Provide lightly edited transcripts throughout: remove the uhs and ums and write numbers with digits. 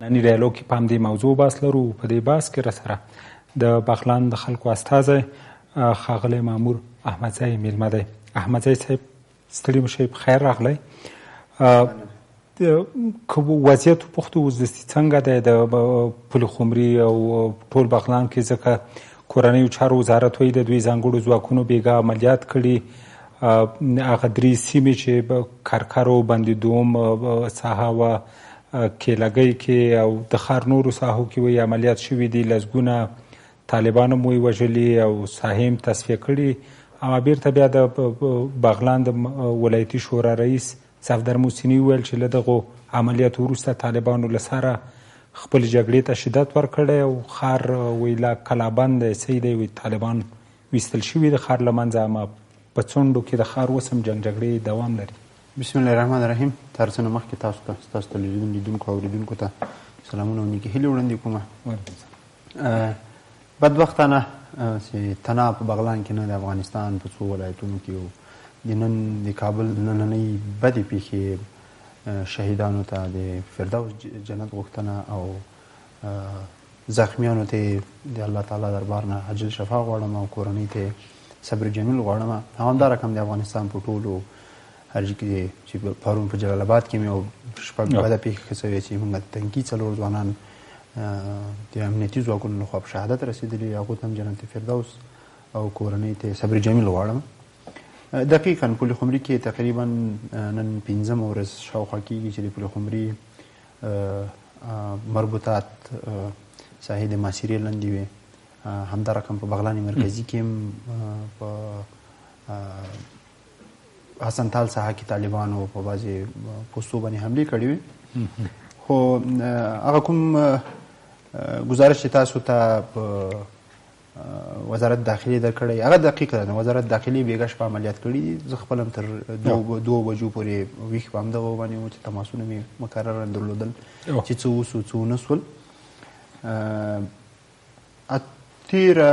ننني ډایالوګ کې په همدې موضوع بحث لرو. په دې بحث کې راسره د بغلان د خلکو استازی ښاغلی مامور احمدزی میلمه دی. احمدزی صاحب ستړي مه شئ، پخیر راغلی. که وضعیت وپوښتو اوس دستي څنګه دی د پلخمري او ټول بغلان کې؟ ځکه کورنیو چارو وزارت وایي د دوی ځانګړو ځواکونو بېګا عملیات کړي. هغه درې سیمې چې کرکر او بند دوم ساحه وه، کیلګۍ کې او د ښار نورو ساحو کې وایي عملیات شوي دي. لسګونه طالبان هم وایي وژلي او ساحې هم تصفیه کړي. اما بیرته بیا د بغلان د ولایتي شورا رئیس صفدر محسني وویل چې له دغو عملیاتو وروسته طالبانو له سره خپلې جګړې ته شدت ورکړی او ښار وایي لا کلابند دی، صحیح دی، وایي طالبان ویستل شوي د ښار له منځه، اما په څنډو کې د ښار اوس هم جګړې دوام لري. بسم الله الرحمن الرحیم. تر څه نه مخکې تاسو ته لیدونکو او اورېدونکو ته سلامونه او نیکې هیلې وړاندې کومه. بدبختانه چې تنها په بغلان کې نه، د افغانستان په څو ولایتونو کې د نن د کابل نننۍ بدې پیښې شهیدانو ته د فردوس جنت غوښتنه او زخمیانو ته د الله تعالی دربار نه عاجل شفا غواړم او کورنۍ ته صبر جمیل غواړم. همدا رقم د افغانستان په ټولو هر کې چې پرون په جلال آباد کې مې او شپږ بده پیښې شوې چې موږ تنکي څلور ځوانان د امنیتي ځواکونو لخوا په شهادت رسېدلي، هغو ته هم جنت فردوس او کورنۍ ته صبر جمیل غواړم. دقیقا پلخمري کې تقریبا نن 15مه ورځ شاوخوا کېږي چې د پلخمري مربوطات ساحې د محاصرې لاندې وې. همدا رقم په بغلان مرکزي کې هم په حسن تال ساحه کې طالبانو په بعضې پوستو باندې حملې کړې وې. خو هغه کوم ګزارش چې تاسو ته په وزارت داخلي درکړی هغه دقیق ده. وزارت داخلي بېګا شپه عملیات کړي دي. زه خپل هم تر 2 بجو پورې ویښ په همدغه باندې وم چې تماسونه مې مقرره درلودل چې څه وسو څه ونه سول. تېره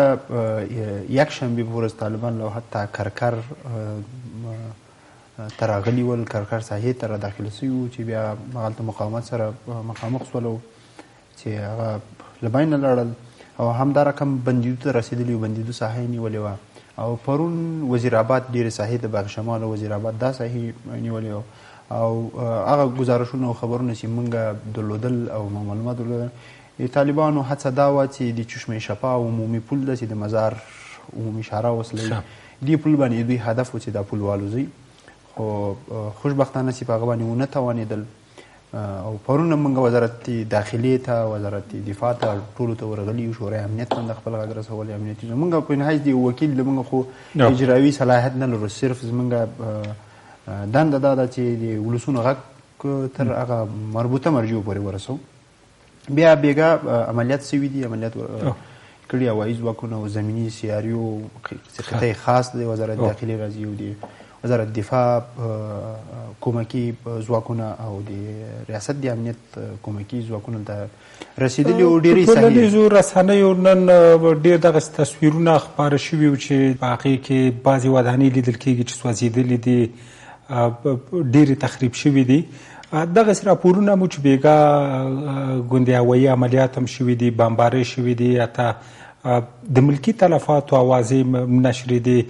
یکشنبې په ورځ طالبان له حتی کرکر ته راغلي ول، کرکر ساحې ته را داخل سوي وو چې بیا هغلته مقاومت سره مخامخ سول چې هغه له بینه لاړل او همدا رقم بندیدو ته رسېدلي وو، بندیدو ساحه یې نیولې وه. او پرون وزیر آباد ډېرې ساحې د باغ شمال او وزیر آباد دا ساحې نیولې وه او هغه ګزارشونه او خبرونه چې موږ درلودل او معلومات درلودل، طالبانو هڅه دا وه چې د چشمه شفا عمومي پل ده چې د مزار عمومي شهره وصلوي، دې پل باندې دوی هدف و چې دا پل والوځوي. خو خوشبختانه چې په هغه باندې ونه توانېدل او پرون موږ وزارت داخلي ته، وزارت دفاع ته ټولو ته ورغلي یو، شورای امنیت ته د خپل غږ رسولی امنیتي موږ په نهایت د وکیل موږ خو اجرایوي صلاحیت نه لرو، صرف زموږ دنده دا ده چې د ولسونو غږ تر هغه مربوطه مرجعو پورې ورسو. بیا بېګا عملیات سوي دي، عملیات کړي هوایي ځواکونه او زمیني سیاریو قطعې خاص دی وزارت داخلي راځي او د وزارت دفاع کومکي ځواکونه او د ریاست د امنیت کومکي ځواکونه ته رسېدلي او ډېرې ساحې ټولنیزو رسنیو نن ډېر دغسې تصویرونه خپاره شوي وو چې په هغې کې بعضې ودانۍ لیدل کېږي چې سوځېدلې دي، ډېرې تخریب شوي دي. دغسې راپورونه مو چې بېګا ګوندې هوایي عملیات هم شوي دي، بمبارۍ شوي دي، حتی د ملکي تلفاتو اوازې نشرې دي.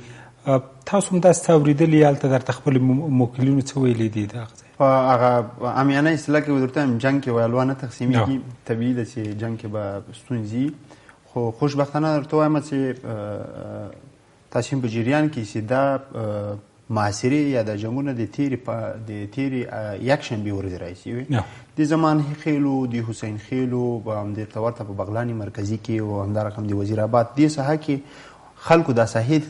تاسو هم داسې څه اورېدلي هلته درته خپلو موکلینو څه ویلي دي د هغه ځای؟ په هغه عامیانه اصطلاح کې درته وایم جنګ کې ویالوا نه تقسیمېږي، طبیعي ده چې جنګ کې به ستونزې. خو خوشبختانه درته وایم چې تاسو په جریان کې چې دا محاصرې یا د جنګونه د تېرې یکشنبې ورځې راهیسې وې، د زمان خیلو، د حسین خیلو همدې ورته په بغلان مرکزي کې او همدا رقم د وزیر آباد دې ساحه کې خلکو دا ساحې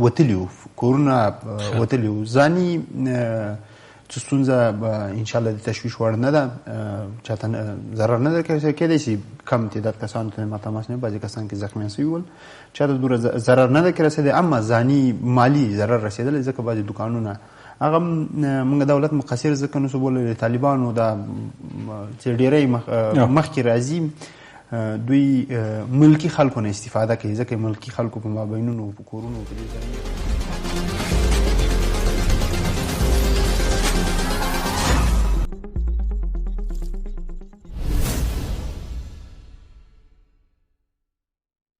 وتلي وو، کورونه وتلي وو. ځاني څه ستونزه انشاءالله د تشویش وړ نه ده، چاته ضرر نه ده کېدی شي کم تعداد کسانو ته ما تماس نه، بعضې کسان کې زخمیان سوي ول، چاته دومره ضرر نه ده رسېدی، اما ځاني مالي ضرر رسېدلی ځکه بعضې دوکانونه هغه موږ دولت مقصر ځکه نسو بوللی، طالبانو دا چې ډېری مخکې راځي دوی ملکی خلکو نه استفاده کوي ځکه ملکی خلکو په مابینونو په کورونو په دې ځای